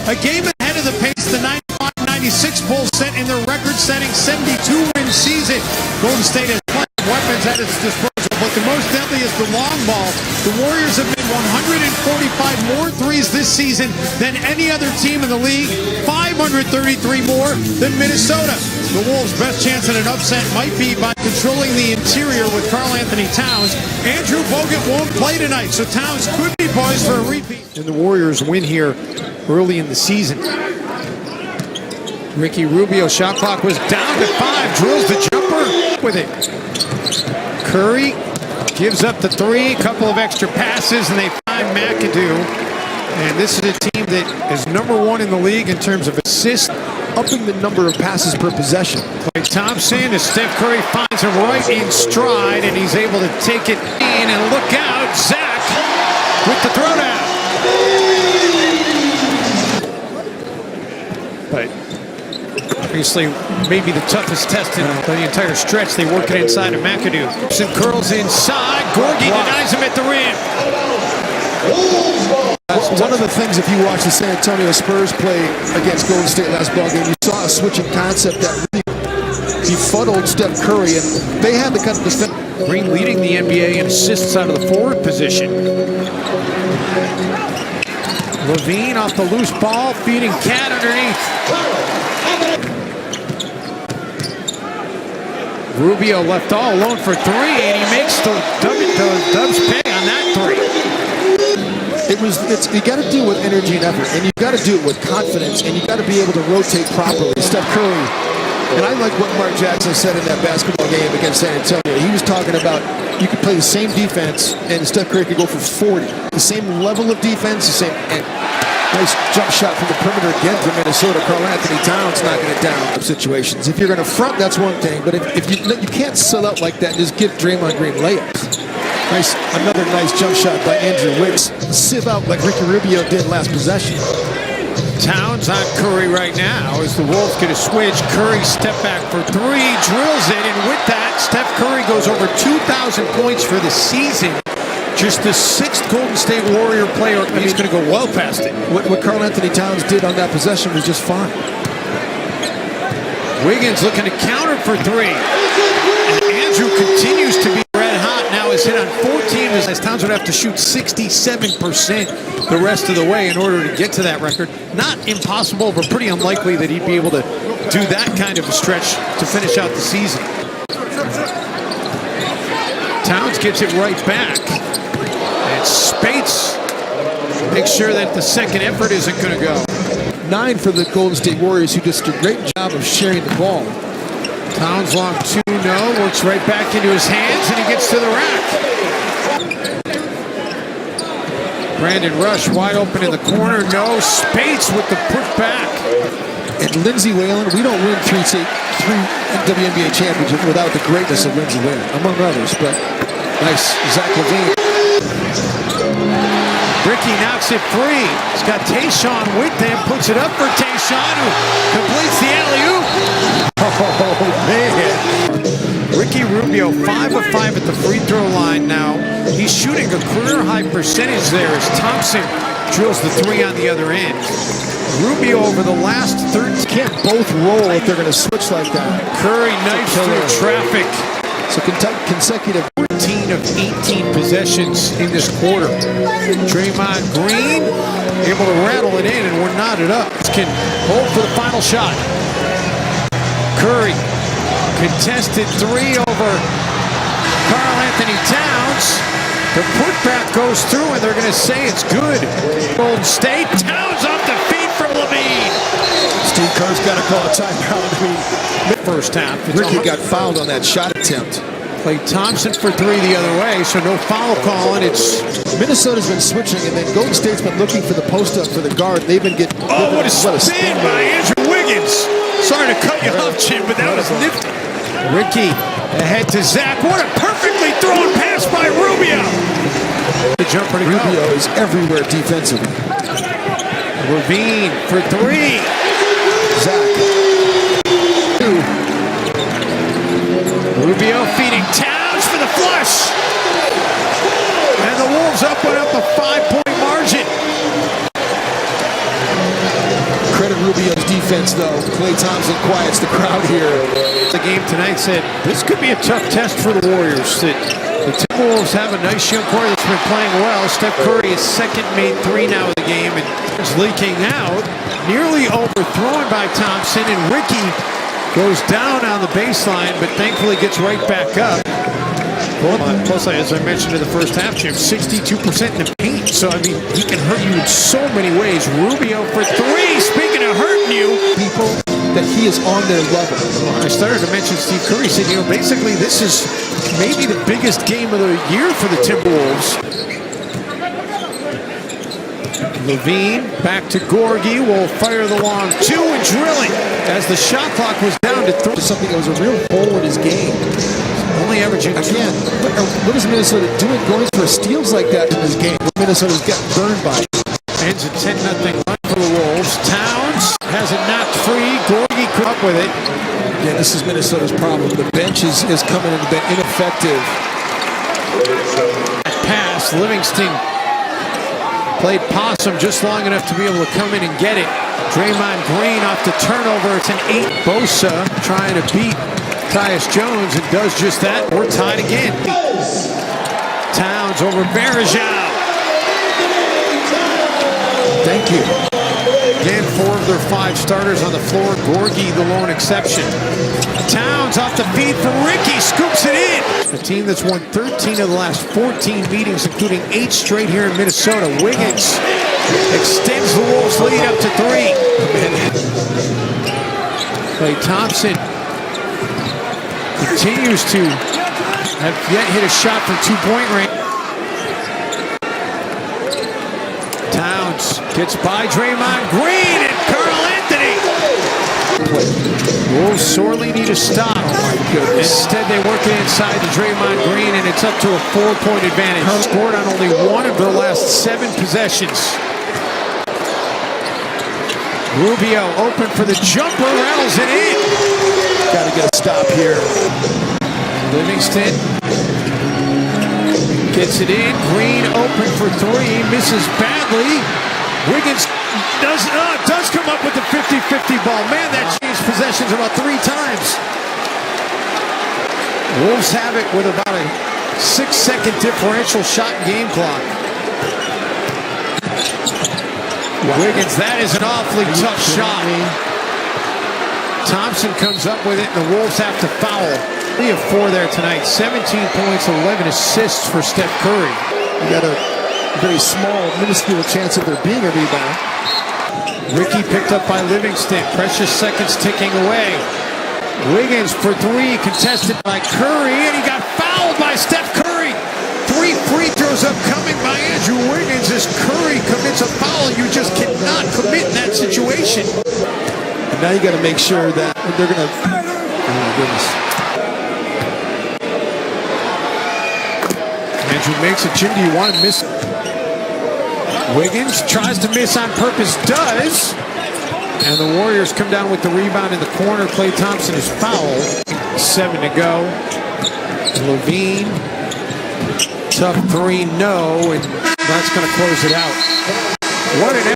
A game ahead of the pace the 95-96 Bulls set in their record-setting 72-win season. Golden State has plenty of weapons at its disposal, but the most deadly is the long ball. The Warriors have made 145 more threes this season than any other team in the league, 533 more than Minnesota. The Wolves' best chance at an upset might be by controlling the interior with Karl-Anthony Towns. Andrew Bogut won't play tonight, so Towns could be poised for a repeat. And the Warriors win here early in the season. Ricky Rubio, shot clock was down to 5, drills the jumper with it. Curry gives up the 3, couple of extra passes, and they find McAdoo. And this is a team that is #1 in the league in terms of assists, upping the number of passes per possession. Klay Thompson, as Steph Curry finds him right in stride, and he's able to take it in, and look out, Zach with the throwdown. But obviously, maybe the toughest test in the entire stretch. They work it inside of McAdoo. Some curls inside. Gorgie denies him at the rim. One of the things, if you watch the San Antonio Spurs play against Golden State last ballgame, you saw a switching concept that really befuddled Steph Curry, and they had the kind of defense. Green leading the NBA in assists out of the forward position. Levine off the loose ball, feeding Cat underneath. Rubio left all alone for 3, and he makes the Dubs pay on that 3. You got to do it with energy and effort, and you got to do it with confidence, and you got to be able to rotate properly. Steph Curry, and I like what Mark Jackson said in that basketball game against San Antonio. He was talking about you could play the same defense, and Steph Curry could go for 40. The same level of defense, the same. And nice jump shot from the perimeter again for Minnesota. Karl-Anthony Towns knocking it down in situations. If you're going to front, that's one thing, but if you can't sell out like that and just give Draymond Green layups. Another nice jump shot by Andrew Wiggins. Sieve out like Ricky Rubio did last possession. Towns on Curry right now as the Wolves get a switch. Curry step back for 3, drills it, and with that, Steph Curry goes over 2,000 points for the season. Just the 6th Golden State Warrior player. He's going to go well past it. What Karl-Anthony Towns did on that possession was just fine. Wiggins looking to counter for 3. And Andrew continues to be red hot. Now is hit on 14 as Towns would have to shoot 67% the rest of the way in order to get to that record. Not impossible, but pretty unlikely that he'd be able to do that kind of a stretch to finish out the season. Towns gets it right back. And Spates makes sure that the second effort isn't going to go. 9 for the Golden State Warriors, who just did a great job of sharing the ball. Towns long 2, no, works right back into his hands, and he gets to the rack. Brandon Rush wide open in the corner, no. Spates with the putback. And Lindsey Whalen, we don't win 3 WNBA championships without the greatness of Lindsey Whalen, among others, but nice. Zach LaVine. Ricky knocks it free. He's got Tayshaun with him, puts it up for Tayshaun, who completes the alley-oop. Oh, man. Ricky Rubio, 5 of 5 at the free throw line now. He's shooting a career-high percentage there as Thompson drills the 3 on the other end. Rubio over the last 13. Can't both roll if they're going to switch like that. Curry knifes through traffic. So consecutive 14 of 18 possessions in this quarter. Draymond Green able to rattle it in, and we're knotted up. Can hold for the final shot. Curry, contested 3 over Karl-Anthony Towns. The putback goes through, and they're going to say it's good. Golden State, Towns off the feet from Levine. Steve Kerr's got to call a timeout. First half. Ricky got fouled on that shot attempt. Klay Thompson for 3 the other way, so no foul call, and it's... Minnesota's been switching, and then Golden State's been looking for the post-up for the guard. They've been getting... Oh, what a spin by Andrew Wiggins. Sorry to cut you off, Jim, but that was nifty. Ricky ahead to Zach. What a perfectly thrown pass by Rubio. The jumper to Rubio is everywhere defensively. Levine for 3. Zach. 2. Rubio feeding Towns for the flush. And the Wolves open up a 5-point margin. credit Rubio's defense, though. Klay Thompson quiets the crowd here. The game tonight said this could be a tough test for the Warriors. The Timberwolves have a nice young core that's been playing well. Steph Curry is second made three now of the game, and is leaking out. Nearly overthrown by Thompson, and Ricky goes down on the baseline, but thankfully gets right back up. Plus, as I mentioned in the first half, Jim, 62% in the paint. So, I mean, he can hurt you in so many ways. Rubio for three. Speaking of hurting you. People that he is on their level. I started to mention Steve Curry said, you know, basically this is maybe the biggest game of the year for the Timberwolves. Levine back to Gorgie, will fire the long two and drill it as the shot clock was down to three. Something that was a real hole in his game. Only averaging again. What is Minnesota doing going for steals like that in this game? Minnesota's getting burned by. Ends a 10-0 run for the Wolves. Towns has it knocked free. Gorgie could up with it. Yeah, this is Minnesota's problem. The bench is coming in, been ineffective. Pass, Livingston played possum just long enough to be able to come in and get it. Draymond Green off the turnover. It's an 8. Bosa trying to beat Tyus Jones and does just that. We're tied again. Towns over Bergeron. Thank you. Again, 4 of their 5 starters on the floor. Gorgie, the lone exception. Towns off the feed for Ricky, scoops it in. A team that's won 13 of the last 14 meetings, including 8 straight here in Minnesota. Wiggins extends the Wolves' lead up to 3. Klay Thompson continues to have yet hit a shot from 2-point range. Towns gets by Draymond Green and Carl Anthony. Wolves sorely need a stop. Instead, they work it inside to Draymond Green, and it's up to a 4-point advantage. Scored on only 1 of their last 7 possessions. Rubio open for the jumper, rattles it in. Got to get a stop here. Livingston gets it in. Green open for 3, misses badly. Wiggins does come up with the 50-50 ball. Man, that changed possessions about 3 times. Wolves have it with about a 6-second differential shot game clock. Wiggins, that is an awfully tough shot. Thompson comes up with it, and the Wolves have to foul. 3 of 4 there tonight. 17 points, 11 assists for Steph Curry. You got a very small, minuscule chance of there being a rebound. Ricky picked up by Livingston. Precious seconds ticking away. Wiggins for 3, contested by Curry, and he got fouled by Steph Curry. 3 free throws upcoming by Andrew Wiggins as Curry commits a foul you just cannot commit in that situation. And now you got to make sure that they're going to... Oh my goodness. Andrew makes it. Jim, do you want to miss? Wiggins tries to miss on purpose, does. And the Warriors come down with the rebound in the corner. Klay Thompson is fouled. 7 to go. Levine. Tough 3, no. And that's going to close it out. What an